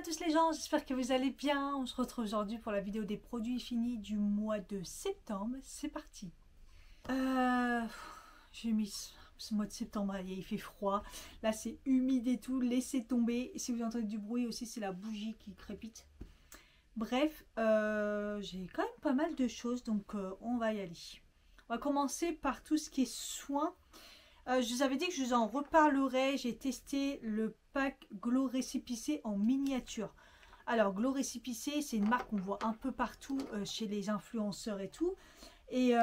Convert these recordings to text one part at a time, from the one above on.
à tous les gens, j'espère que vous allez bien. On se retrouve aujourd'hui pour la vidéo des produits finis du mois de septembre. C'est parti. J'ai mis ce mois de septembre, il fait froid. Là c'est humide et tout, laissez tomber. Si vous entendez du bruit aussi, c'est la bougie qui crépite. Bref, j'ai quand même pas mal de choses, donc on va y aller. On va commencer par tout ce qui est soins. Je vous avais dit que je vous en reparlerai. J'ai testé le pack Glow Récipicé en miniature. Alors Glow Récipicé, c'est une marque qu'on voit un peu partout chez les influenceurs et tout. Et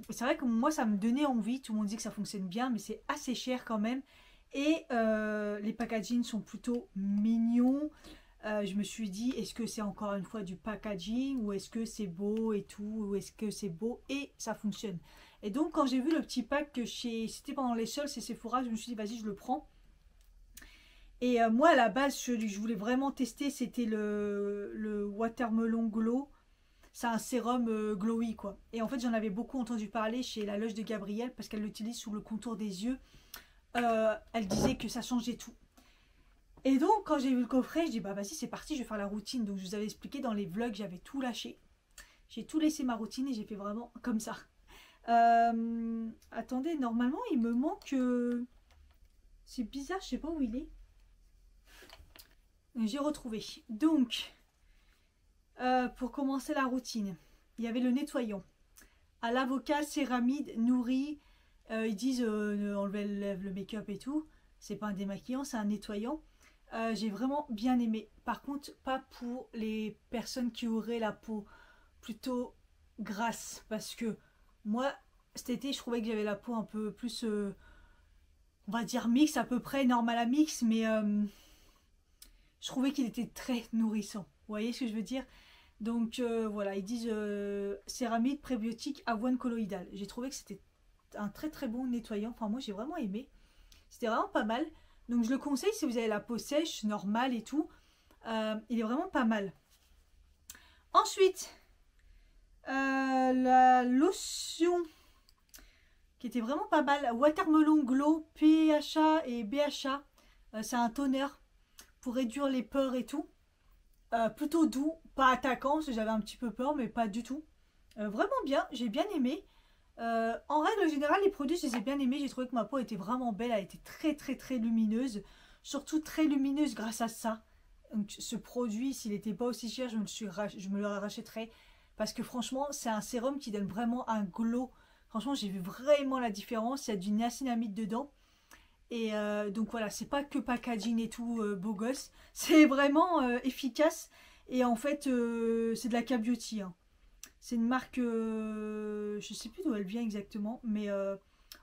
c'est vrai que moi ça me donnait envie. Tout le monde dit que ça fonctionne bien, mais c'est assez cher quand même. Et les packaging sont plutôt mignons. Je me suis dit, est-ce que c'est encore une fois du packaging ou est-ce que c'est beau et tout, ou est-ce que c'est beau et ça fonctionne. Et donc quand j'ai vu le petit pack que c'était pendant les soldes chez Sephora, je me suis dit vas-y je le prends. Et moi à la base je voulais vraiment tester, c'était le Watermelon Glow. C'est un sérum glowy quoi. Et en fait j'en avais beaucoup entendu parler chez la loge de Gabrielle parce qu'elle l'utilise sous le contour des yeux. Elle disait que ça changeait tout. Et donc quand j'ai vu le coffret, je dis bah vas-y c'est parti, je vais faire la routine. Donc je vous avais expliqué dans les vlogs, j'avais tout lâché. J'ai tout laissé ma routine et j'ai fait vraiment comme ça. Attendez, normalement il me manque... C'est bizarre, je sais pas où il est. J'ai retrouvé. Donc, pour commencer la routine, il y avait le nettoyant. À l'avocat, céramide, nourri. Ils disent enlever le make-up et tout. C'est pas un démaquillant, c'est un nettoyant. J'ai vraiment bien aimé. Par contre, pas pour les personnes qui auraient la peau plutôt grasse. Parce que moi, cet été, je trouvais que j'avais la peau un peu plus, on va dire mix, à peu près normal à mix. Mais je trouvais qu'il était très nourrissant. Vous voyez ce que je veux dire? Donc voilà, ils disent céramide, prébiotique, avoine colloïdale. J'ai trouvé que c'était un très très bon nettoyant. Enfin, moi, j'ai vraiment aimé. C'était vraiment pas mal. Donc, je le conseille si vous avez la peau sèche, normale et tout. Il est vraiment pas mal. Ensuite, la lotion qui était vraiment pas mal. Watermelon Glow, PHA et BHA. C'est un toner pour réduire les pores et tout. Plutôt doux, pas attaquant, parce que j'avais un petit peu peur, mais pas du tout. Vraiment bien, j'ai bien aimé. En règle générale, les produits, je les ai bien aimés. J'ai trouvé que ma peau était vraiment belle, elle était très très très lumineuse. Surtout très lumineuse grâce à ça. Donc, ce produit, s'il n'était pas aussi cher, je me le rachèterais. Parce que franchement, c'est un sérum qui donne vraiment un glow. Franchement, j'ai vu vraiment la différence. Il y a du niacinamide dedans. Et donc voilà, c'est pas que packaging et tout beau gosse. C'est vraiment efficace. Et en fait, c'est de la K-Beauty. Hein. C'est une marque, je sais plus d'où elle vient exactement. Mais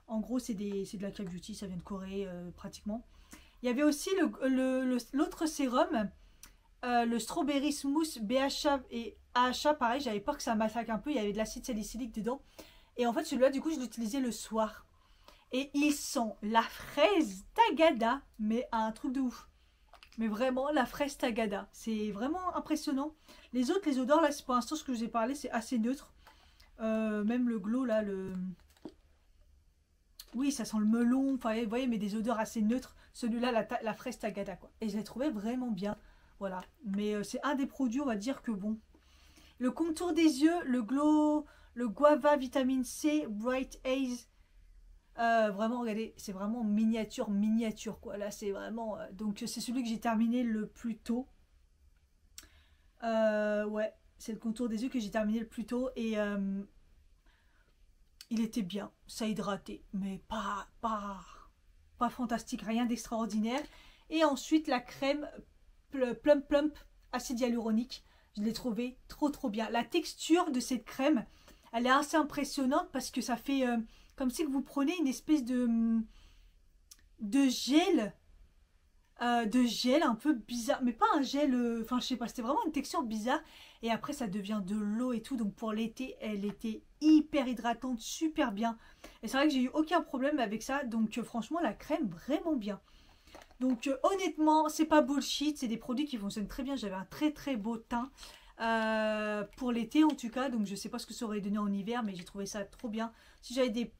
en gros, c'est de la K-Beauty. Ça vient de Corée pratiquement. Il y avait aussi l'autre sérum. Le Strawberry Smooth BHA et AHA. Pareil, j'avais peur que ça m'attaque un peu. Il y avait de l'acide salicylique dedans. Et en fait, celui-là, du coup, je l'utilisais le soir. Et ils sont la fraise tagada, mais un truc de ouf. Mais vraiment, la fraise tagada. C'est vraiment impressionnant. Les autres, les odeurs, là, pour l'instant, ce que je vous ai parlé, c'est assez neutre. Même le glow, là, oui, ça sent le melon. Enfin, vous voyez, mais des odeurs assez neutres. Celui-là, la fraise tagada, quoi. Et je l'ai trouvé vraiment bien. Voilà. Mais c'est un des produits, on va dire que bon. Le contour des yeux, le glow, le guava vitamine C, Bright Haze. Vraiment, regardez, c'est vraiment miniature quoi. Là, c'est vraiment. Donc, c'est celui que j'ai terminé le plus tôt. Ouais, c'est le contour des yeux que j'ai terminé le plus tôt. Et il était bien. Ça hydratait, mais pas fantastique, rien d'extraordinaire. Et ensuite, la crème Plump acide hyaluronique. Je l'ai trouvé trop bien. La texture de cette crème, elle est assez impressionnante parce que ça fait. Comme si vous prenez une espèce de gel, un peu bizarre, mais pas un gel, enfin je sais pas, c'était vraiment une texture bizarre. Et après ça devient de l'eau et tout, donc pour l'été, elle était hyper hydratante, super bien. Et c'est vrai que j'ai eu aucun problème avec ça, donc franchement la crème vraiment bien. Donc honnêtement, c'est pas bullshit, c'est des produits qui fonctionnent très bien. J'avais un très très beau teint. Pour l'été en tout cas, donc je sais pas ce que ça aurait donné en hiver, mais j'ai trouvé ça trop bien. Si j'avais des...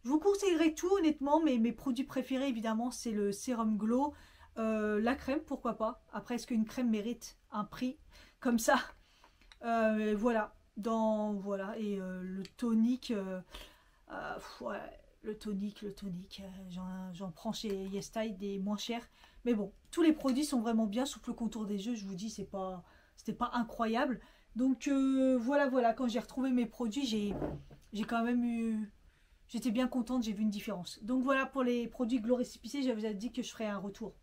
Je vous conseillerais tout honnêtement, mais mes produits préférés évidemment c'est le sérum glow, La crème, pourquoi pas. Après, est-ce qu'une crème mérite un prix comme ça? Voilà. Voilà. Et le tonique, ouais, le tonique, j'en prends chez YesStyle des moins chers. Mais bon, tous les produits sont vraiment bien, sauf le contour des yeux, je vous dis, c'était pas incroyable. Donc voilà, voilà, quand j'ai retrouvé mes produits, j'ai quand même eu... J'étais bien contente, j'ai vu une différence. Donc voilà pour les produits Glow Recipe, j'avais dit que je ferais un retour.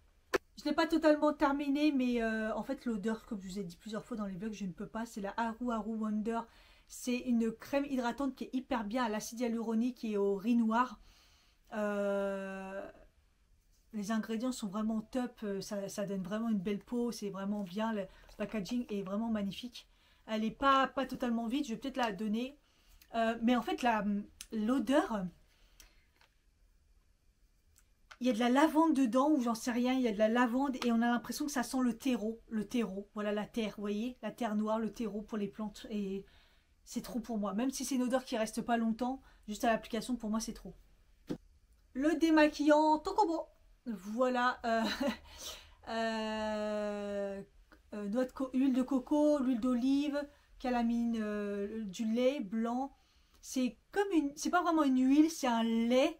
Je ne l'ai pas totalement terminé, mais en fait l'odeur, comme je vous ai dit plusieurs fois dans les vlogs, je ne peux pas. C'est la Haru Haru Wonder. C'est une crème hydratante qui est hyper bien à l'acide hyaluronique et au riz noir. Les ingrédients sont vraiment top. Ça donne vraiment une belle peau. C'est vraiment bien. Le packaging est vraiment magnifique. Elle n'est pas totalement vide. Je vais peut-être la donner. Mais en fait, l'odeur... Il y a de la lavande dedans, ou j'en sais rien, il y a de la lavande et on a l'impression que ça sent le terreau. Le terreau, voilà la terre, vous voyez, la terre noire, le terreau pour les plantes. Et c'est trop pour moi. Même si c'est une odeur qui reste pas longtemps, juste à l'application, pour moi c'est trop. Le démaquillant Tokobo. Voilà. Huile de coco, l'huile d'olive, calamine, du lait blanc. C'est comme c'est pas vraiment une huile, c'est un lait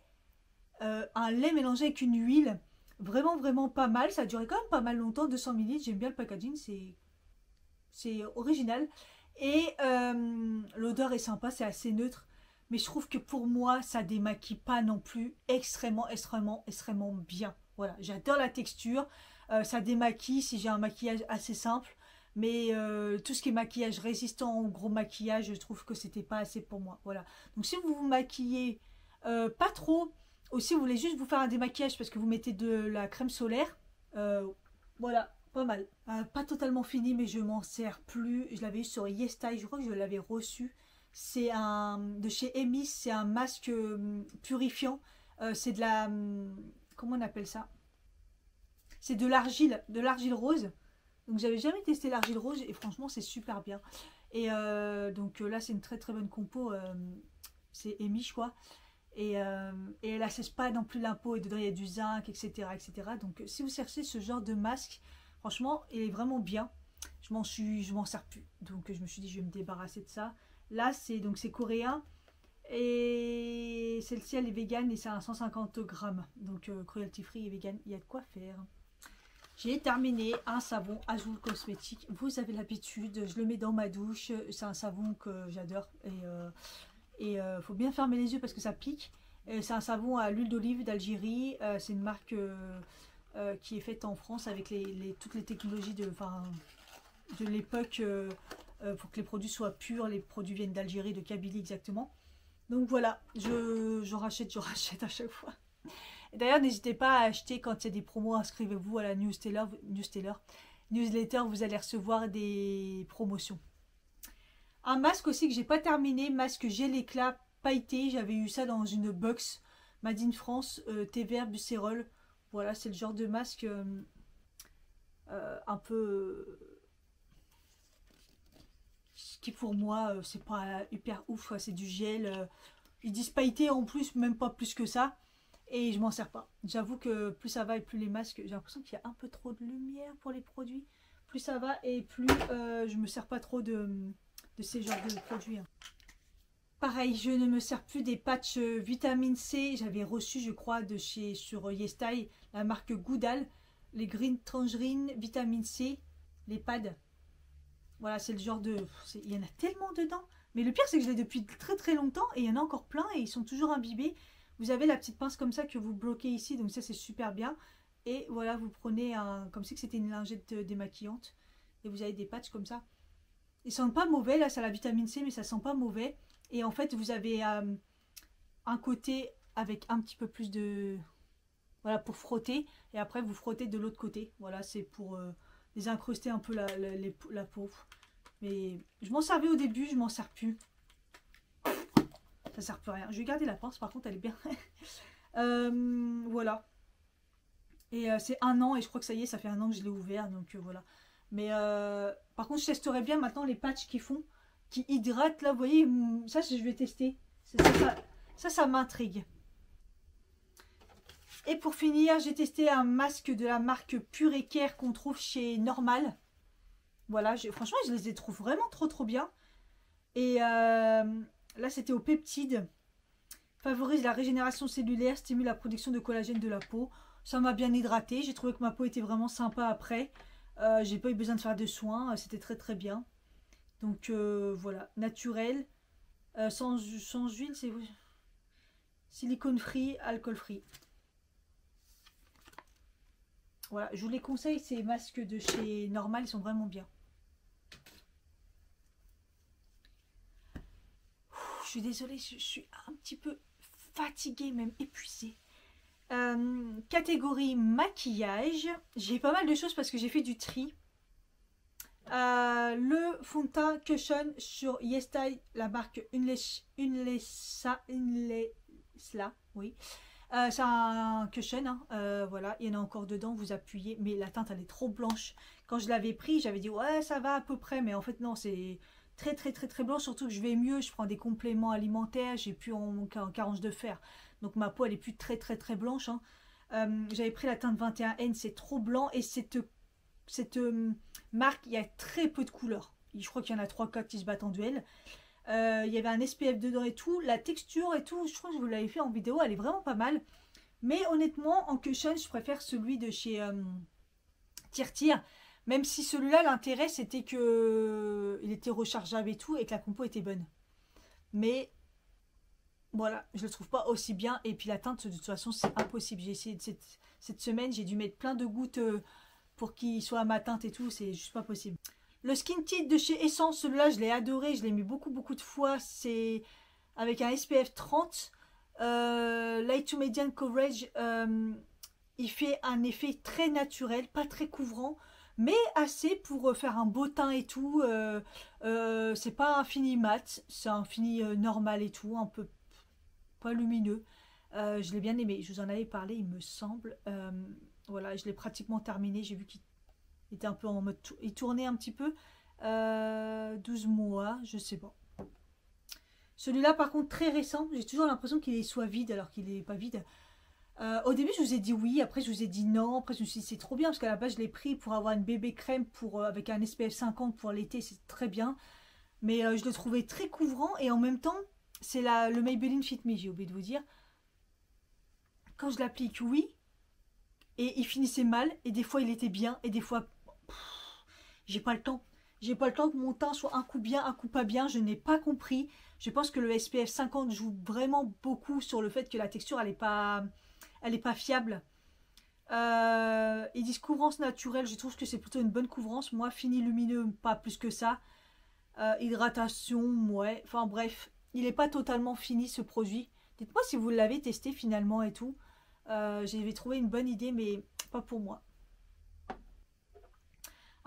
mélangé avec une huile. Vraiment, vraiment pas mal. Ça a duré quand même pas mal longtemps, 200 ml. J'aime bien le packaging, c'est original. Et l'odeur est sympa, c'est assez neutre. Mais je trouve que pour moi, ça démaquille pas non plus extrêmement, extrêmement, extrêmement bien. Voilà, j'adore la texture. Ça démaquille si j'ai un maquillage assez simple. Mais tout ce qui est maquillage résistant au gros maquillage, je trouve que c'était pas assez pour moi. Voilà. Donc si vous vous maquillez pas trop, aussi vous voulez juste vous faire un démaquillage parce que vous mettez de la crème solaire, voilà, pas mal. Pas totalement fini, mais je m'en sers plus. Je l'avais eu sur YesStyle, je crois que je l'avais reçu. C'est de chez Emis, c'est un masque purifiant. C'est de la... comment on appelle ça? C'est de l'argile rose. Donc j'avais jamais testé l'argile rose et franchement c'est super bien. Et donc là c'est une très très bonne compo. C'est Emis je crois. Et elle assèche pas non plus la peau et dedans il y a du zinc, etc. etc. Donc si vous cherchez ce genre de masque, franchement il est vraiment bien. Je m'en sers plus. Donc je me suis dit je vais me débarrasser de ça. Là c'est coréen. Et celle-ci elle est vegan et c'est à 150 grammes. Donc cruelty free et vegan, il y a de quoi faire. J'ai terminé un savon Azul Cosmétique. Vous avez l'habitude, je le mets dans ma douche. C'est un savon que j'adore. Et faut bien fermer les yeux parce que ça pique. C'est un savon à l'huile d'olive d'Algérie. C'est une marque qui est faite en France avec toutes les technologies de l'époque pour que les produits soient purs. Les produits viennent d'Algérie, de Kabylie exactement. Donc voilà, je rachète à chaque fois. D'ailleurs, n'hésitez pas à acheter quand il y a des promos. Inscrivez-vous à la newsletter. Vous allez recevoir des promotions. Un masque aussi que j'ai pas terminé, masque gel éclat pailleté. J'avais eu ça dans une box Made in France, thé vert, bucérol. Voilà, c'est le genre de masque un peu qui pour moi c'est pas hyper ouf. C'est du gel. Ils disent pailleté en plus, même pas plus que ça. Et je m'en sers pas. J'avoue que plus ça va et plus les masques, j'ai l'impression qu'il y a un peu trop de lumière pour les produits. Plus ça va et plus je me sers pas trop de ces genres de produits. Pareil, je ne me sers plus des patchs vitamine C. J'avais reçu, je crois, sur YesStyle, la marque Goudal, les Green Tangerine vitamine C, les pads. Voilà, c'est le genre de... Il y en a tellement dedans. Mais le pire, c'est que je l'ai depuis très très longtemps et il y en a encore plein et ils sont toujours imbibés. Vous avez la petite pince comme ça que vous bloquez ici, donc ça c'est super bien. Et voilà, vous prenez comme si c'était une lingette démaquillante. Et vous avez des patchs comme ça. Ils sentent pas mauvais, là c'est la vitamine C, mais ça sent pas mauvais. Et en fait, vous avez un côté avec un petit peu plus de... Voilà, pour frotter. Et après, vous frottez de l'autre côté. Voilà, c'est pour désincruster un peu la peau. Mais je m'en servais au début, je m'en sers plus. Ça sert plus à rien. Je vais garder la pince, par contre, elle est bien. Voilà. Et c'est 1 an, et je crois que ça y est, ça fait 1 an que je l'ai ouvert, donc voilà. Mais par contre, je testerai bien maintenant les patchs qui hydratent, là, vous voyez, ça, je vais tester. Ça m'intrigue. Et pour finir, j'ai testé un masque de la marque Pure et Care qu'on trouve chez Normal. Voilà, franchement, je les trouve vraiment trop bien. Et là, c'était au peptide. Favorise la régénération cellulaire, stimule la production de collagène de la peau. Ça m'a bien hydraté. J'ai trouvé que ma peau était vraiment sympa après. J'ai pas eu besoin de faire de soins. C'était très bien. Donc voilà, naturel. Sans huile, c'est silicone free, alcool free. Voilà, je vous les conseille, ces masques de chez Normal, ils sont vraiment bien. Je suis désolée, je suis un petit peu fatiguée, même épuisée. Catégorie maquillage, j'ai pas mal de choses parce que j'ai fait du tri. Le fond de teint Cushion sur YesStyle, la marque Unlesla, oui. C'est un cushion, hein. Voilà, il y en a encore dedans, vous appuyez, mais la teinte elle est trop blanche. Quand je l'avais pris, j'avais dit ouais ça va à peu près, mais en fait non, c'est très blanc, surtout que je vais mieux, je prends des compléments alimentaires, j'ai plus en carence de fer, donc ma peau elle est plus très blanche, hein. J'avais pris la teinte 21N, c'est trop blanc, et cette marque, il y a très peu de couleurs, je crois qu'il y en a 3-4 qui se battent en duel. Il y avait un SPF dedans et tout, la texture et tout, je crois que je vous l'avais fait en vidéo, elle est vraiment pas mal, mais honnêtement en cushion je préfère celui de chez Tir, même si celui-là l'intérêt c'était que il était rechargeable et tout et que la compo était bonne, mais voilà, je le trouve pas aussi bien, et puis la teinte de toute façon c'est impossible. J'ai essayé cette semaine, j'ai dû mettre plein de gouttes pour qu'il soit à ma teinte et tout, c'est juste pas possible. Le Skin Tint de chez Essence, celui-là je l'ai adoré, je l'ai mis beaucoup de fois, c'est avec un SPF 30, Light to Medium Coverage, il fait un effet très naturel, pas très couvrant, mais assez pour faire un beau teint et tout. C'est pas un fini mat, c'est un fini normal et tout, un peu pas lumineux. Je l'ai bien aimé, je vous en avais parlé il me semble. Voilà, je l'ai pratiquement terminé, j'ai vu qu'il était un peu en mode... Il tournait un petit peu. 12 mois, je sais pas. Celui-là par contre très récent, j'ai toujours l'impression qu'il soit vide alors qu'il n'est pas vide. Au début je vous ai dit oui, après je vous ai dit non, après je me suis dit c'est trop bien parce qu'à la base je l'ai pris pour avoir une bébé crème pour, avec un SPF 50 pour l'été, c'est très bien. Mais je le trouvais très couvrant et en même temps c'est le Maybelline Fit Me, j'ai oublié de vous dire. Quand je l'applique, oui, et il finissait mal, et des fois il était bien, et des fois j'ai pas le temps. J'ai pas le temps que mon teint soit un coup bien, un coup pas bien, je n'ai pas compris. Je pense que le SPF 50 joue vraiment beaucoup sur le fait que la texture elle est pas fiable. Ils disent couvrance naturelle, je trouve que c'est plutôt une bonne couvrance. Moi, fini lumineux, pas plus que ça. Hydratation, ouais. Enfin bref, il n'est pas totalement fini ce produit. Dites-moi si vous l'avez testé finalement et tout. J'avais trouvé une bonne idée, mais pas pour moi.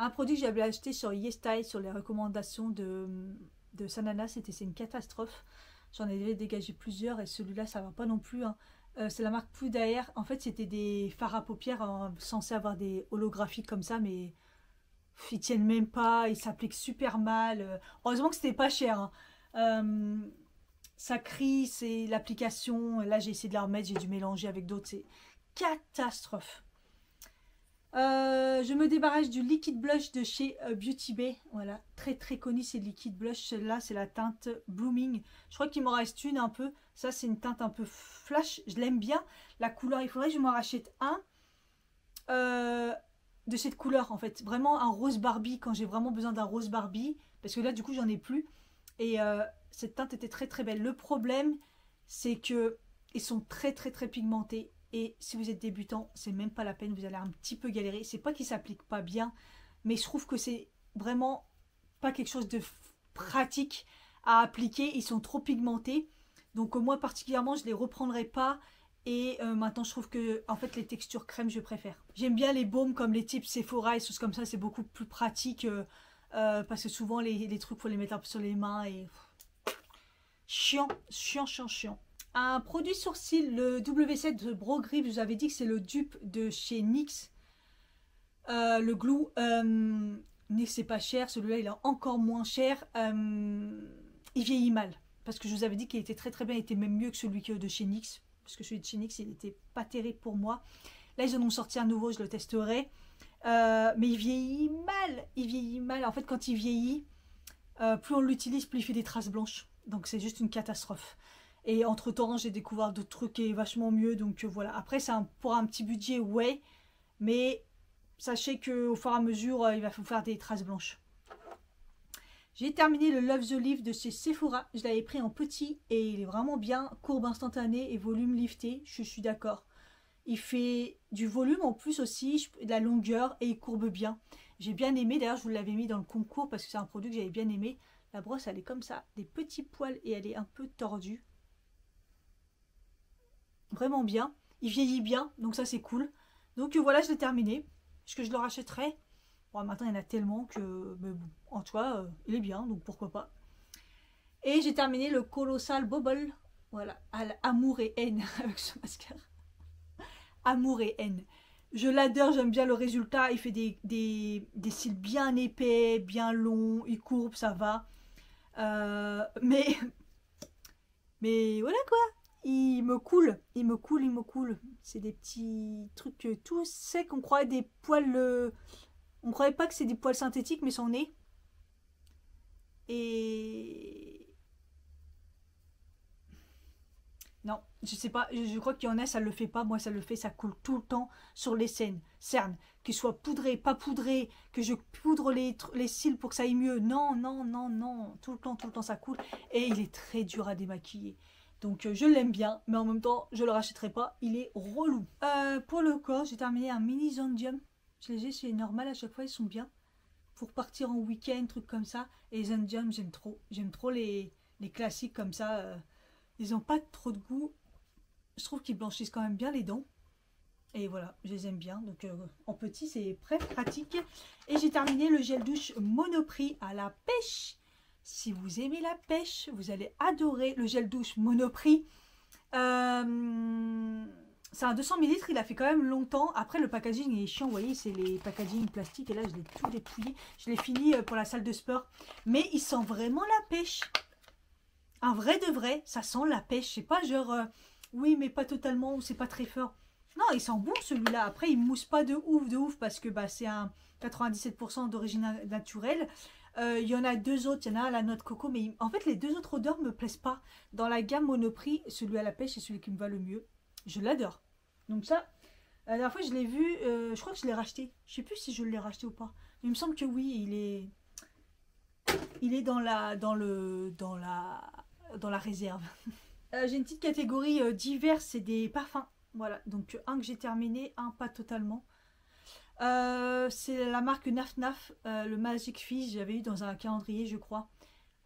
Un produit que j'avais acheté sur YesStyle, sur les recommandations de Sanana, c'est une catastrophe. J'en ai dégagé plusieurs et celui-là, ça va pas non plus, hein. C'est la marque Pudair. En fait, c'était des fards à paupières censés avoir des holographiques comme ça, mais ils tiennent même pas, ils s'appliquent super mal. Heureusement que c'était pas cher, hein. Ça crie, c'est l'application. Là, j'ai essayé de la remettre, j'ai dû mélanger avec d'autres. C'est catastrophe. Je me débarrasse du liquide blush de chez Beauty Bay. Voilà, très connu ces liquides blush. Celle-là, c'est la teinte Blooming. Je crois qu'il m'en reste une un peu. Ça, c'est une teinte un peu flash. Je l'aime bien. La couleur, il faudrait que je m'en rachète un de cette couleur, en fait. Vraiment un rose Barbie quand j'ai vraiment besoin d'un rose Barbie. Parce que là, du coup, j'en ai plus. Et cette teinte était très belle. Le problème, c'est que ils sont très pigmentés. Et si vous êtes débutant, c'est même pas la peine, vous allez un petit peu galérer. C'est pas qu'ils s'appliquent pas bien, mais je trouve que c'est vraiment pas quelque chose de pratique à appliquer. Ils sont trop pigmentés. Donc moi particulièrement, je les reprendrai pas. Et maintenant, je trouve que en fait les textures crème, je préfère. J'aime bien les baumes comme les types Sephora et choses comme ça. C'est beaucoup plus pratique parce que souvent les trucs, faut les mettre un peu sur les mains et chiant. Un produit sourcil, le W7 de Brow Grip, je vous avais dit que c'est le dupe de chez NYX. Le glue, NYX c'est pas cher, celui-là il est encore moins cher. Il vieillit mal, parce que je vous avais dit qu'il était très bien, il était même mieux que celui de chez NYX. parce que celui de chez NYX, il n'était pas terrible pour moi. Là, ils en ont sorti un nouveau, je le testerai. Mais il vieillit mal. Il vieillit mal. En fait, quand il vieillit, plus on l'utilise, plus il fait des traces blanches. Donc, c'est juste une catastrophe. Et entre-temps, j'ai découvert d'autres trucs qui est vachement mieux. Donc, voilà. Après, c'est pour un petit budget, ouais. Mais sachez qu'au fur et à mesure, il va vous faire des traces blanches. J'ai terminé le Love the Lift de chez Sephora. Je l'avais pris en petit et il est vraiment bien. Courbe instantanée et volume lifté. Je suis d'accord. Il fait du volume en plus aussi, de la longueur et il courbe bien. J'ai bien aimé. D'ailleurs, je vous l'avais mis dans le concours parce que c'est un produit que j'avais bien aimé. La brosse, elle est comme ça. Des petits poils et elle est un peu tordue. Vraiment bien. Il vieillit bien. Donc ça, c'est cool. Donc voilà, je l'ai terminé. Est-ce que je le rachèterai? Bon, maintenant, il y en a tellement que, mais bon, en tout cas, il est bien, donc pourquoi pas. Et j'ai terminé le Colossal Bubble. Voilà, amour et haine avec ce mascara. Amour et haine. Je l'adore, j'aime bien le résultat. Il fait des cils bien épais, bien longs. Il courbe, ça va. Mais voilà quoi. Il me coule. Il me coule, il me coule. C'est des petits trucs tout secs. On croirait des poils... On croyait pas que c'est des poils synthétiques, mais c'en est. Et... Non, je sais pas, je crois qu'il y en a, ça le fait pas. Moi, ça le fait, ça coule tout le temps sur les cernes. Qu'il soit poudré, pas poudré, que je poudre les cils pour que ça aille mieux. Non, non, non, non. Tout le temps, ça coule. Et il est très dur à démaquiller. Donc, je l'aime bien, mais en même temps, je le rachèterai pas. Il est relou. Pour le corps, j'ai terminé un mini Zendium. Je les ai chez Normal à chaque fois, ils sont bien. Pour partir en week-end, trucs comme ça. Et les Zendium, j'aime trop. J'aime trop les classiques comme ça. Ils n'ont pas trop de goût. Je trouve qu'ils blanchissent quand même bien les dents. Et voilà, je les aime bien. Donc en petit, c'est très pratique. Et j'ai terminé le gel douche Monoprix à la pêche. Si vous aimez la pêche, vous allez adorer le gel douche Monoprix. C'est un 200 ml, il a fait quand même longtemps. Après, le packaging est chiant, vous voyez, c'est les packaging plastiques. Et là, je l'ai tout dépouillé. Je l'ai fini pour la salle de sport. Mais il sent vraiment la pêche. Un vrai de vrai, ça sent la pêche. C'est pas genre, oui, mais pas totalement, ou c'est pas très fort. Non, il sent bon celui-là. Après, il mousse pas de ouf, parce que bah, c'est un 97% d'origine naturelle. Il y en a deux autres, il y en a un à la noix de coco, mais en fait, les deux autres odeurs me plaisent pas. Dans la gamme Monoprix, celui à la pêche, c'est celui qui me va le mieux. Je l'adore. Donc ça, la dernière fois, je l'ai vu, je crois que je l'ai racheté. Je sais plus si je l'ai racheté ou pas. Mais il me semble que oui, il est dans la réserve. J'ai une petite catégorie divers, c'est des parfums. Voilà, donc un que j'ai terminé, un pas totalement. C'est la marque Naf Naf, le Magic Fizz, j'avais eu dans un calendrier, je crois.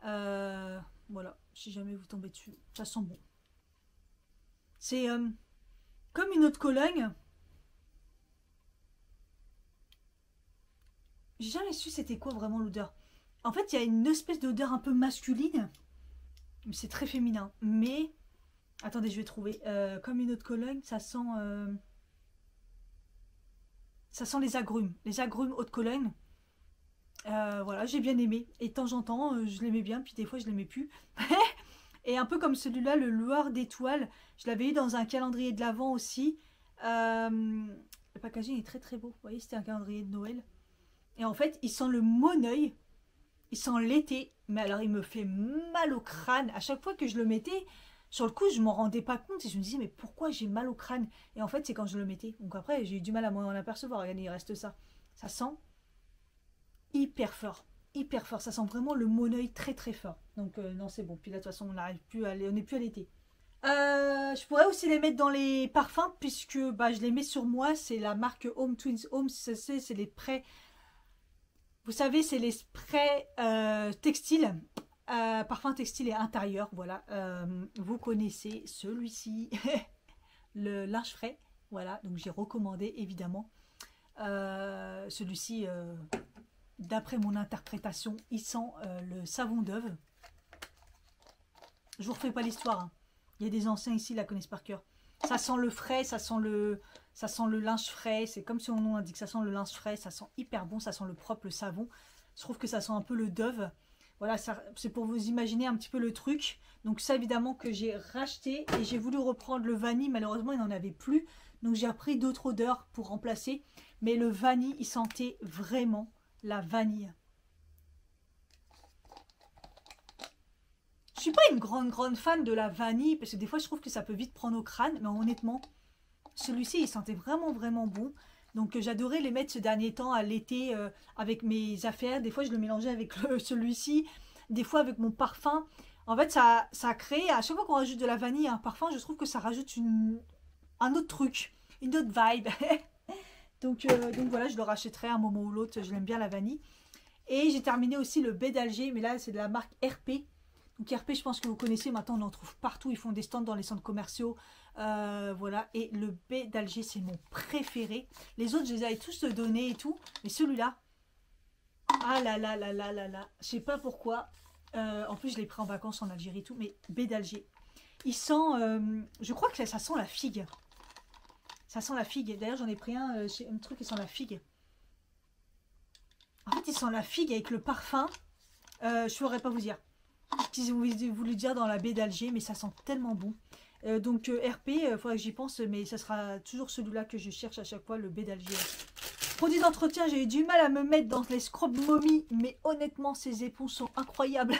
Voilà, si jamais vous tombez dessus, ça sent bon. C'est comme une eau de Cologne. J'ai jamais su c'était quoi vraiment l'odeur. En fait, il y a une espèce d'odeur un peu masculine. C'est très féminin. Mais, attendez, je vais trouver. Comme une eau de Cologne, ça sent les agrumes. Les agrumes eau de Cologne. Voilà, j'ai bien aimé. Et de temps en temps, je l'aimais bien. Puis des fois, je l'aimais plus. Et un peu comme celui-là, le lueur d'étoiles. Je l'avais eu dans un calendrier de l'Avent aussi. Le packaging est très très beau. Vous voyez, c'était un calendrier de Noël. Et en fait, il sent le moneuil. Il sent l'été. Mais alors, il me fait mal au crâne. À chaque fois que je le mettais, sur le coup, je m'en rendais pas compte. Et je me disais, mais pourquoi j'ai mal au crâne? Et en fait, c'est quand je le mettais. Donc après, j'ai eu du mal à m'en apercevoir. Regardez, il reste ça. Ça sent hyper fort. Hyper fort. Ça sent vraiment le moneuil très très fort. Donc non, c'est bon. Puis là, de toute façon, on n'est plus à l'été. Je pourrais aussi les mettre dans les parfums puisque bah, je les mets sur moi. C'est la marque Home Twins Home. C'est les sprays. Vous savez, c'est les sprays textiles. Parfum textile et intérieur. Voilà. Vous connaissez celui-ci. Le linge frais. Voilà. Donc j'ai recommandé évidemment. Celui-ci, d'après mon interprétation, il sent le savon d'œuf. Je vous refais pas l'histoire. Hein. Il y a des anciens ici, la connaissent par cœur. Ça sent le frais, ça sent le linge frais. C'est comme son nom indique, ça sent le linge frais, ça sent hyper bon, ça sent le propre, le savon. Je trouve que ça sent un peu le Dove. Voilà, c'est pour vous imaginer un petit peu le truc. Donc ça, évidemment, que j'ai racheté. Et j'ai voulu reprendre le vanille. Malheureusement, il n'en avait plus. Donc j'ai repris d'autres odeurs pour remplacer. Mais le vanille, il sentait vraiment la vanille. Je suis pas une grande fan de la vanille. Parce que des fois, je trouve que ça peut vite prendre au crâne. Mais honnêtement, celui-ci, il sentait vraiment bon. Donc j'adorais les mettre ce dernier temps à l'été avec mes affaires. Des fois, je le mélangeais avec celui-ci. Des fois, avec mon parfum. En fait, ça crée, à chaque fois qu'on rajoute de la vanille à un parfum, je trouve que ça rajoute un autre truc, une autre vibe. donc voilà, je le rachèterai à un moment ou l'autre. Je l'aime bien la vanille. Et j'ai terminé aussi le baie d'Alger, mais là, c'est de la marque RP. Donc RP, je pense que vous connaissez, maintenant on en trouve partout, ils font des stands dans les centres commerciaux, voilà, et le baie d'Alger, c'est mon préféré. Les autres, je les avais tous donnés et tout, mais celui-là, ah là là là là là là, je sais pas pourquoi, en plus je l'ai pris en vacances en Algérie et tout, mais baie d'Alger, il sent, je crois que ça sent la figue, ça sent la figue, d'ailleurs j'en ai pris un truc qui sent la figue. En fait, il sent la figue avec le parfum, je ne saurais pas vous dire. Qu'ils ont voulu dire dans la baie d'Alger, mais ça sent tellement bon. Donc RP, il faudrait que j'y pense, mais ça sera toujours celui-là que je cherche à chaque fois, le baie d'Alger. Produit d'entretien, j'ai eu du mal à me mettre dans les scrub mommy, mais honnêtement, ces éponges sont incroyables.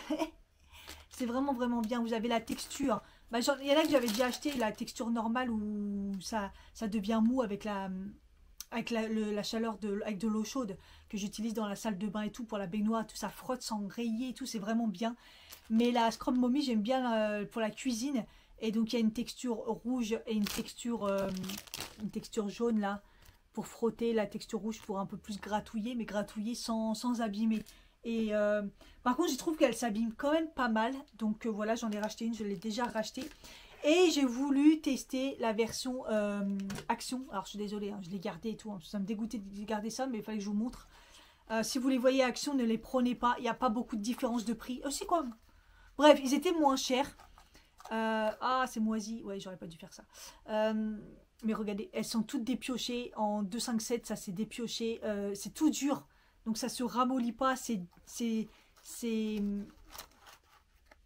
C'est vraiment bien. Vous avez la texture. Bah, il y en a que j'avais déjà acheté, la texture normale où ça devient mou avec la chaleur avec de l'eau chaude que j'utilise dans la salle de bain et tout pour la baignoire, tout ça frotte sans rayer et tout, c'est vraiment bien. Mais la Scrub Mommy, j'aime bien pour la cuisine. Et donc il y a une texture rouge et une texture jaune là pour frotter, la texture rouge pour un peu plus gratouiller, mais gratouiller sans abîmer. Et par contre, je trouve qu'elle s'abîme quand même pas mal. Donc voilà, j'en ai racheté une, je l'ai déjà rachetée. Et j'ai voulu tester la version Action. Alors je suis désolée, hein, je l'ai gardée et tout. Hein, ça me dégoûtait de garder ça, mais il fallait que je vous montre. Si vous les voyez Action, ne les prenez pas. Il n'y a pas beaucoup de différence de prix. C'est quoi? Bref, ils étaient moins chers. Ah, c'est moisi. Ouais, j'aurais pas dû faire ça. Mais regardez, elles sont toutes dépiochées. En 257, ça s'est dépioché. C'est tout dur. Donc ça se ramollit pas.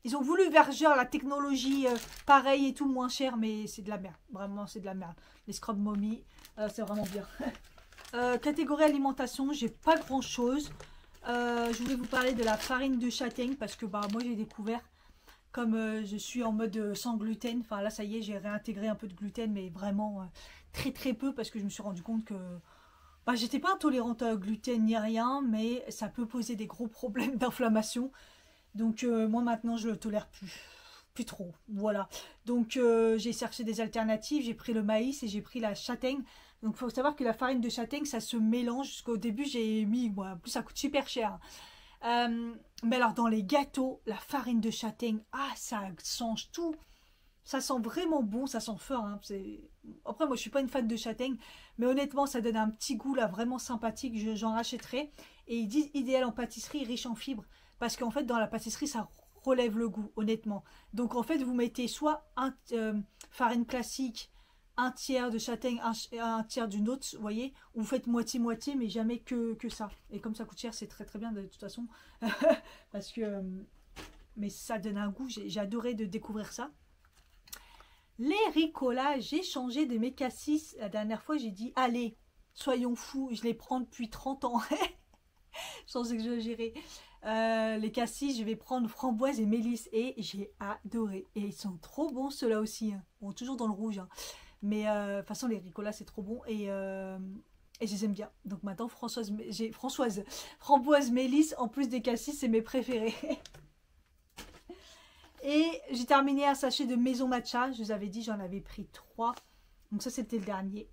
Ils ont voulu vergeur la technologie pareil et tout moins cher, mais c'est de la merde. Vraiment, c'est de la merde. Les Scrub Mommy, c'est vraiment bien. Catégorie alimentation, j'ai pas grand chose. Je voulais vous parler de la farine de châtaigne parce que bah, moi j'ai découvert, comme je suis en mode sans gluten, enfin là ça y est, j'ai réintégré un peu de gluten, mais vraiment très peu parce que je me suis rendu compte que bah, j'étais pas intolérante au gluten ni rien, mais ça peut poser des gros problèmes d'inflammation. Donc moi maintenant je le tolère plus trop, voilà. Donc j'ai cherché des alternatives, j'ai pris le maïs et j'ai pris la châtaigne. Donc il faut savoir que la farine de châtaigne ça se mélange, jusqu'au début j'ai mis, moi, en plus ça coûte super cher. Mais alors dans les gâteaux, la farine de châtaigne, ah ça change tout. Ça sent vraiment bon, ça sent fort. Hein. Après moi je suis pas une fan de châtaigne, mais honnêtement ça donne un petit goût là vraiment sympathique, j'en rachèterai. Et ils disent idéal en pâtisserie, riche en fibres. Parce qu'en fait, dans la pâtisserie, ça relève le goût, honnêtement. Donc, en fait, vous mettez soit farine classique, un tiers de châtaigne, un tiers d'une autre, vous voyez, ou vous faites moitié-moitié, mais jamais que ça. Et comme ça coûte cher, c'est très bien de toute façon. Parce que... mais ça donne un goût, j'ai adoré de découvrir ça. Les Ricola, j'ai changé de mes cassis. La dernière fois, j'ai dit, allez, soyons fous, je les prends depuis 30 ans. Sans exagérer. Les cassis, je vais prendre framboise et mélisse et j'ai adoré. Et ils sont trop bons ceux-là aussi. Hein. Bon, toujours dans le rouge. Hein. Mais de toute façon, les Ricola, c'est trop bon et je les aime bien. Donc maintenant, framboise mélisse, en plus des cassis, c'est mes préférés. Et j'ai terminé un sachet de Maison Matcha. Je vous avais dit, j'en avais pris 3. Donc ça, c'était le dernier.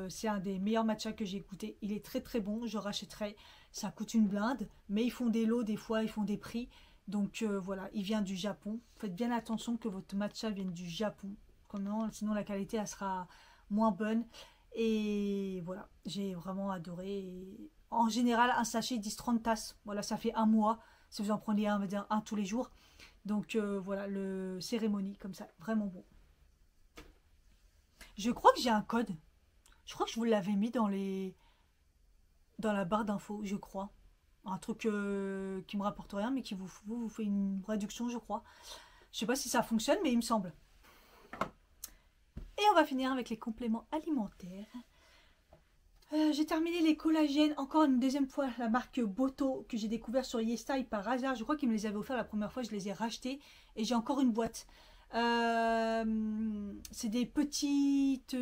C'est un des meilleurs matchas que j'ai goûté. Il est très bon. Je rachèterai. Ça coûte une blinde. Mais ils font des lots des fois. Ils font des prix. Donc voilà, il vient du Japon. Faites bien attention que votre matcha vienne du Japon. Sinon la qualité, elle sera moins bonne. Et voilà, j'ai vraiment adoré. En général, un sachet 10-30 tasses. Voilà, ça fait un mois. Si vous en prenez un, on va dire un tous les jours. Donc voilà, le cérémonie comme ça. Vraiment bon. Je crois que j'ai un code. Je crois que je vous l'avais mis dans la barre d'infos, je crois. un truc qui me rapporte rien, mais qui vous fait une réduction, je crois. Je sais pas si ça fonctionne, mais il me semble. Et on va finir avec les compléments alimentaires. J'ai terminé les collagènes, encore une deuxième fois, la marque Boto, que j'ai découvert sur YesStyle par hasard. Je crois qu'ils me les avaient offerts la première fois, je les ai rachetés. Et j'ai encore une boîte. C'est des petites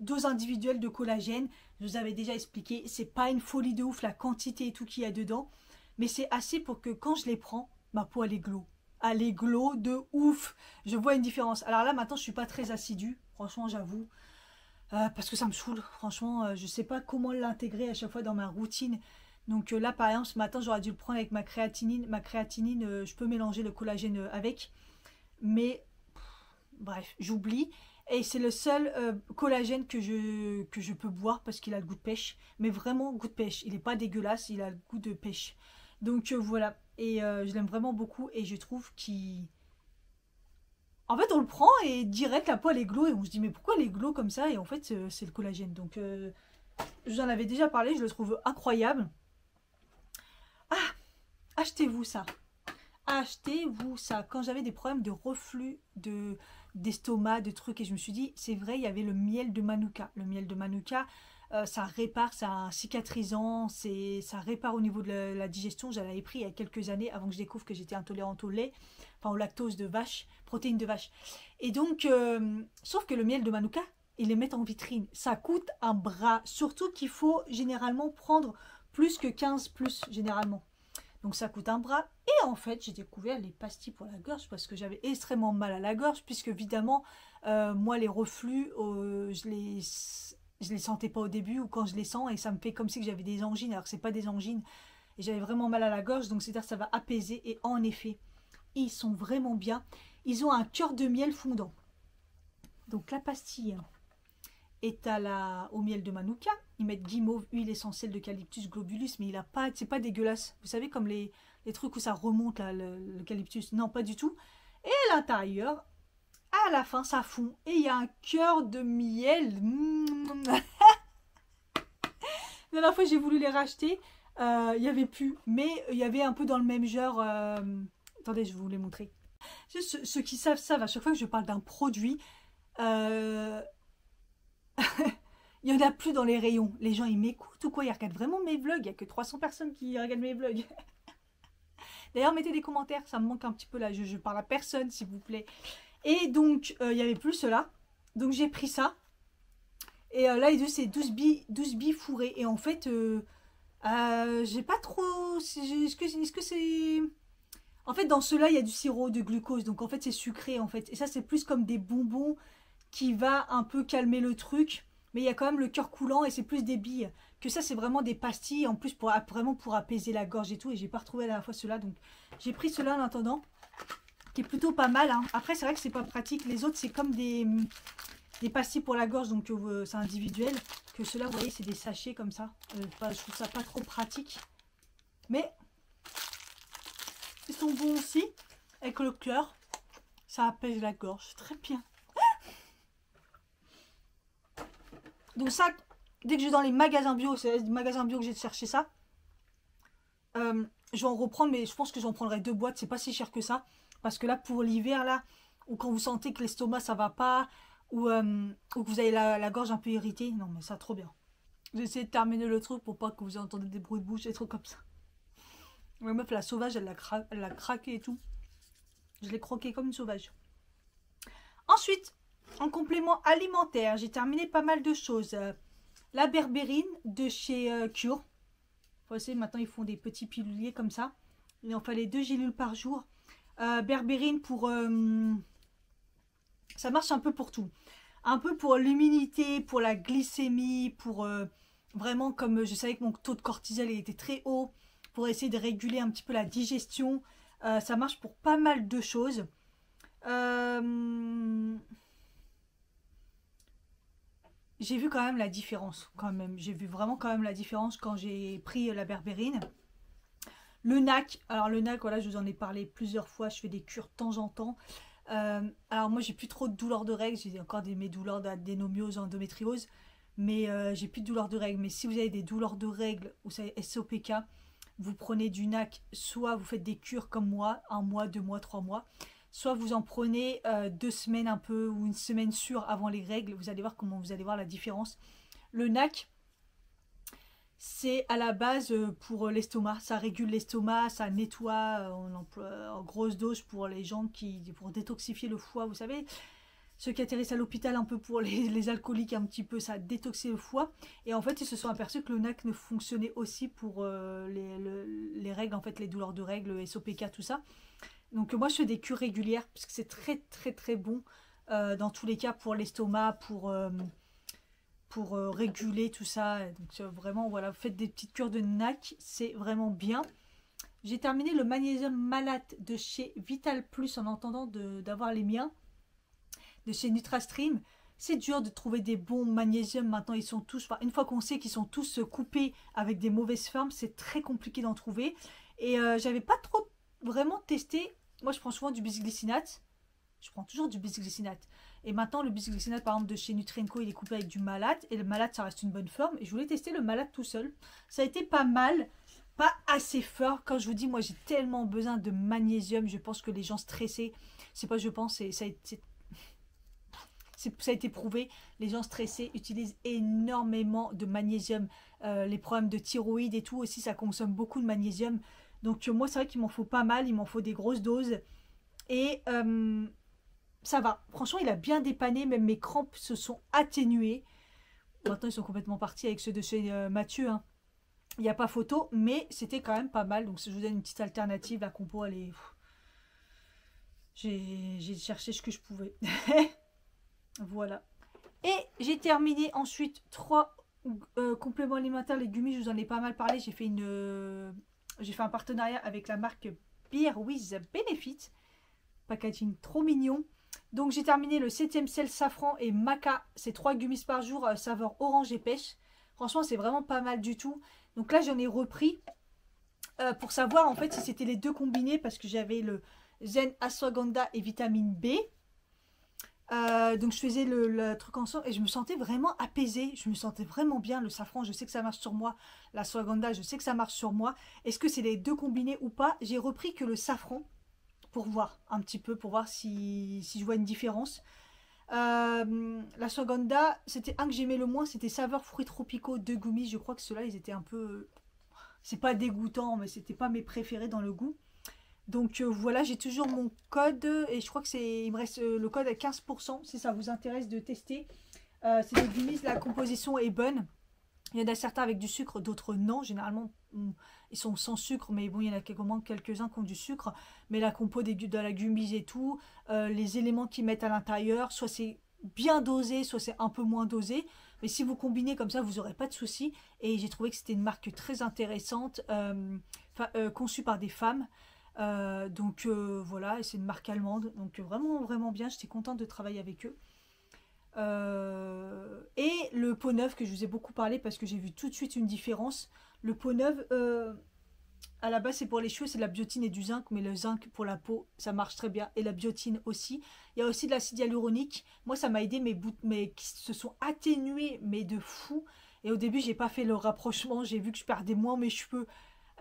doses individuelles de collagène. Je vous avais déjà expliqué, c'est pas une folie de ouf la quantité et tout qu'il y a dedans. Mais c'est assez pour que quand je les prends, ma peau elle est glow. Elle est glow de ouf. Je vois une différence. Alors là maintenant je suis pas très assidue, franchement j'avoue. Parce que ça me saoule, franchement, je sais pas comment l'intégrer à chaque fois dans ma routine. Donc là par exemple ce matin j'aurais dû le prendre avec ma créatinine. Ma créatinine, je peux mélanger le collagène avec. Mais bref, j'oublie. Et c'est le seul collagène que je peux boire parce qu'il a le goût de pêche. Mais vraiment goût de pêche. Il n'est pas dégueulasse, il a le goût de pêche. Donc voilà. Et je l'aime vraiment beaucoup et je trouve qu'il... En fait, on le prend et direct la peau elle est glow et on se dit mais pourquoi elle est glow comme ça? Et en fait, c'est le collagène. Donc je vous en avais déjà parlé, je le trouve incroyable. Ah, achetez-vous ça. Achetez-vous ça. Quand j'avais des problèmes de reflux d'estomac, de trucs, et je me suis dit, c'est vrai, il y avait le miel de Manuka. Le miel de Manuka, ça répare, c'est un cicatrisant, ça répare au niveau de la digestion. Je l'avais pris il y a quelques années avant que je découvre que j'étais intolérante au lait, enfin au lactose de vache, protéines de vache. Et donc, sauf que le miel de Manuka, ils les mettent en vitrine. Ça coûte un bras, surtout qu'il faut généralement prendre plus que 15 plus, généralement. Donc ça coûte un bras. Et en fait, j'ai découvert les pastilles pour la gorge parce que j'avais extrêmement mal à la gorge. Puisque évidemment, moi, les reflux, je les sentais pas au début ou quand je les sens. Et ça me fait comme si j'avais des angines alors que c'est pas des angines. Et j'avais vraiment mal à la gorge. Donc c'est-à-dire que ça va apaiser. Et en effet, ils sont vraiment bien. Ils ont un cœur de miel fondant. Donc la pastille est au miel de Manuka. Ils mettent guimauve, huile essentielle d'eucalyptus globulus, mais il a pas, c'est pas dégueulasse. Vous savez, comme les trucs où ça remonte, l'eucalyptus. Non, pas du tout. Et à l'intérieur, à la fin, ça fond. Et il y a un cœur de miel. La dernière fois, j'ai voulu les racheter. Il n'y avait plus. Mais il y avait un peu dans le même genre. Attendez, je vais vous les montrer. Ceux qui savent, à chaque fois que je parle d'un produit, il n'y en a plus dans les rayons. Les gens, ils m'écoutent ou quoi? Ils regardent vraiment mes vlogs. Il n'y a que 300 personnes qui regardent mes vlogs. D'ailleurs, mettez des commentaires. Ça me manque un petit peu là. Je parle à personne, s'il vous plaît. Et donc, il n'y avait plus cela. Donc, j'ai pris ça. Et là, c'est 12 billes fourrées. Et en fait, j'ai pas trop... Est-ce que c'est... En fait, dans ceux-là, il y a du sirop de glucose. Donc, en fait, c'est sucré, en fait. Et ça, c'est plus comme des bonbons qui va un peu calmer le truc. Mais il y a quand même le cœur coulant et c'est plus des billes. Que ça, c'est vraiment des pastilles en plus vraiment pour apaiser la gorge et tout. Et j'ai pas retrouvé à la fois cela. Donc, j'ai pris cela en attendant. Qui est plutôt pas mal. Hein. Après, c'est vrai que c'est pas pratique. Les autres, c'est comme des pastilles pour la gorge. Donc, c'est individuel. Que ceux-là, vous voyez, c'est des sachets comme ça. Je trouve ça pas trop pratique. Mais, ils sont bons aussi. Avec le cœur. Ça apaise la gorge. Très bien. Donc ça, dès que je vais dans les magasins bio, c'est les magasins bio que j'ai cherché ça. Je vais en reprendre, mais je pense que j'en prendrai 2 boîtes. C'est pas si cher que ça. Parce que là, pour l'hiver, là, ou quand vous sentez que l'estomac, ça va pas, ou que vous avez la gorge un peu irritée. Non, mais ça, trop bien. J'ai essayé de terminer le truc pour pas que vous entendiez des bruits de bouche, des trucs comme ça. La meuf, la sauvage, elle l'a craqué et tout. Je l'ai croqué comme une sauvage. Ensuite, en complément alimentaire, j'ai terminé pas mal de choses. La berbérine de chez Cure. Vous savez, maintenant ils font des petits piluliers comme ça. Il en fallait 2 gélules par jour. Berbérine pour... ça marche un peu pour tout. Un peu pour l'immunité, pour la glycémie, pour vraiment comme je savais que mon taux de cortisol était très haut, pour essayer de réguler un petit peu la digestion. Ça marche pour pas mal de choses. J'ai vu quand même la différence, J'ai vu vraiment quand même la différence quand j'ai pris la berbérine. Le NAC, alors le NAC, voilà, je vous en ai parlé plusieurs fois, je fais des cures de temps en temps. Alors moi, j'ai plus trop de douleurs de règles, j'ai encore mes douleurs d'adénomiose, endométriose, mais j'ai plus de douleurs de règles. Mais si vous avez des douleurs de règles ou c'est SOPK, vous prenez du NAC, soit vous faites des cures comme moi, 1 mois, 2 mois, 3 mois, soit vous en prenez 2 semaines un peu ou une semaine sûre avant les règles. Vous allez voir comment vous allez voir la différence. Le NAC, c'est à la base pour l'estomac, ça régule l'estomac, ça nettoie, on emploie en grosse dose pour les gens pour détoxifier le foie, vous savez, ceux qui atterrissent à l'hôpital un peu pour les alcooliques un petit peu, ça détoxie le foie. Et en fait, ils se sont aperçus que le NAC ne fonctionnait aussi pour les règles, en fait, les douleurs de règles, SOPK, tout ça. Donc moi, je fais des cures régulières, parce que c'est très très très bon dans tous les cas pour l'estomac, pour réguler tout ça. Donc vraiment, voilà, faites des petites cures de NAC, c'est vraiment bien. J'ai terminé le magnésium malate de chez Vital Plus en entendant d'avoir les miens, de chez NutraStream. C'est dur de trouver des bons magnésiums maintenant, ils sont tous, enfin, une fois qu'on sait qu'ils sont tous coupés avec des mauvaises formes, c'est très compliqué d'en trouver. Et j'avais pas trop vraiment testé, moi je prends souvent du bisglycinate, je prends toujours du bisglycinate. Et maintenant, le bisglycinate, par exemple, de chez Nutrienco, il est coupé avec du malate. Et le malate, ça reste une bonne forme. Et je voulais tester le malate tout seul. Ça a été pas mal. Pas assez fort. Quand je vous dis, moi, j'ai tellement besoin de magnésium. Je pense que les gens stressés, c'est pas je pense, ça a été prouvé. Les gens stressés utilisent énormément de magnésium. Les problèmes de thyroïde et tout aussi, ça consomme beaucoup de magnésium. Donc, moi, c'est vrai qu'il m'en faut pas mal. Il m'en faut des grosses doses. Et... ça va, franchement il a bien dépanné, même mes crampes se sont atténuées. Maintenant ils sont complètement partis avec ceux de chez Mathieu, hein. Il n'y a pas photo, mais c'était quand même pas mal. Donc je vous donne une petite alternative, la compo elle est... J'ai cherché ce que je pouvais. Voilà. Et j'ai terminé ensuite 3 compléments alimentaires légumineux, je vous en ai pas mal parlé. J'ai fait un partenariat avec la marque Beer with Benefit. Packaging trop mignon. Donc j'ai terminé le 7e sel safran et maca. C'est 3 gummies par jour, saveur orange et pêche. Franchement c'est vraiment pas mal du tout. Donc là j'en ai repris pour savoir en fait si c'était les deux combinés, parce que j'avais le zen ashwagandha et vitamine B. Donc je faisais le truc ensemble et je me sentais vraiment apaisée. Je me sentais vraiment bien. Le safran, je sais que ça marche sur moi. L'ashwagandha, je sais que ça marche sur moi. Est-ce que c'est les deux combinés ou pas? J'ai repris que le safran, pour voir un petit peu, pour voir si je vois une différence. L'ashwagandha, c'était un que j'aimais le moins, c'était saveur fruits tropicaux de gummies. Je crois que ceux-là, ils étaient un peu... c'est pas dégoûtant, mais c'était pas mes préférés dans le goût. Donc voilà, j'ai toujours mon code, et je crois que il me reste le code à 15%, si ça vous intéresse de tester. C'est des gummies, la composition est bonne. Il y en a certains avec du sucre, d'autres non. Généralement, ils sont sans sucre, mais bon, il y en a quelques-uns qui ont du sucre. Mais la compo de la gummies et tout, les éléments qu'ils mettent à l'intérieur, soit c'est bien dosé, soit c'est un peu moins dosé. Mais si vous combinez comme ça, vous n'aurez pas de soucis. Et j'ai trouvé que c'était une marque très intéressante, conçue par des femmes. Donc voilà, et c'est une marque allemande. Donc vraiment, vraiment bien. J'étais contente de travailler avec eux. Et le pot neuf que je vous ai beaucoup parlé parce que j'ai vu tout de suite une différence. Le pot neuf, à la base c'est pour les cheveux, c'est de la biotine et du zinc, mais le zinc pour la peau ça marche très bien, et la biotine aussi. Il y a aussi de l'acide hyaluronique. Moi ça m'a aidé, mes qui se sont atténués mais de fou. Et au début j'ai pas fait le rapprochement, j'ai vu que je perdais moins mes cheveux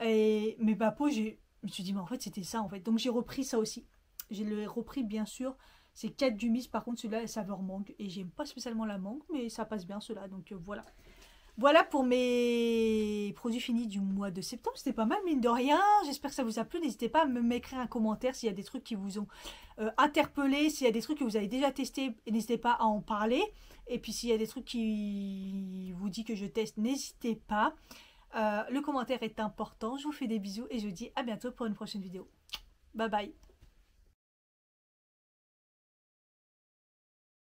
et ma peau, je me suis dit mais en fait c'était ça en fait. Donc j'ai repris ça aussi. J'ai repris bien sûr. C'est 4 gummies, par contre celui-là, saveur mangue. Et j'aime pas spécialement la mangue, mais ça passe bien cela. Donc voilà. Voilà pour mes produits finis du mois de septembre. C'était pas mal, mine de rien. J'espère que ça vous a plu. N'hésitez pas à m'écrire un commentaire s'il y a des trucs qui vous ont interpellé. S'il y a des trucs que vous avez déjà testés, n'hésitez pas à en parler. Et puis s'il y a des trucs qui vous dit que je teste, n'hésitez pas. Le commentaire est important. Je vous fais des bisous et je vous dis à bientôt pour une prochaine vidéo. Bye bye.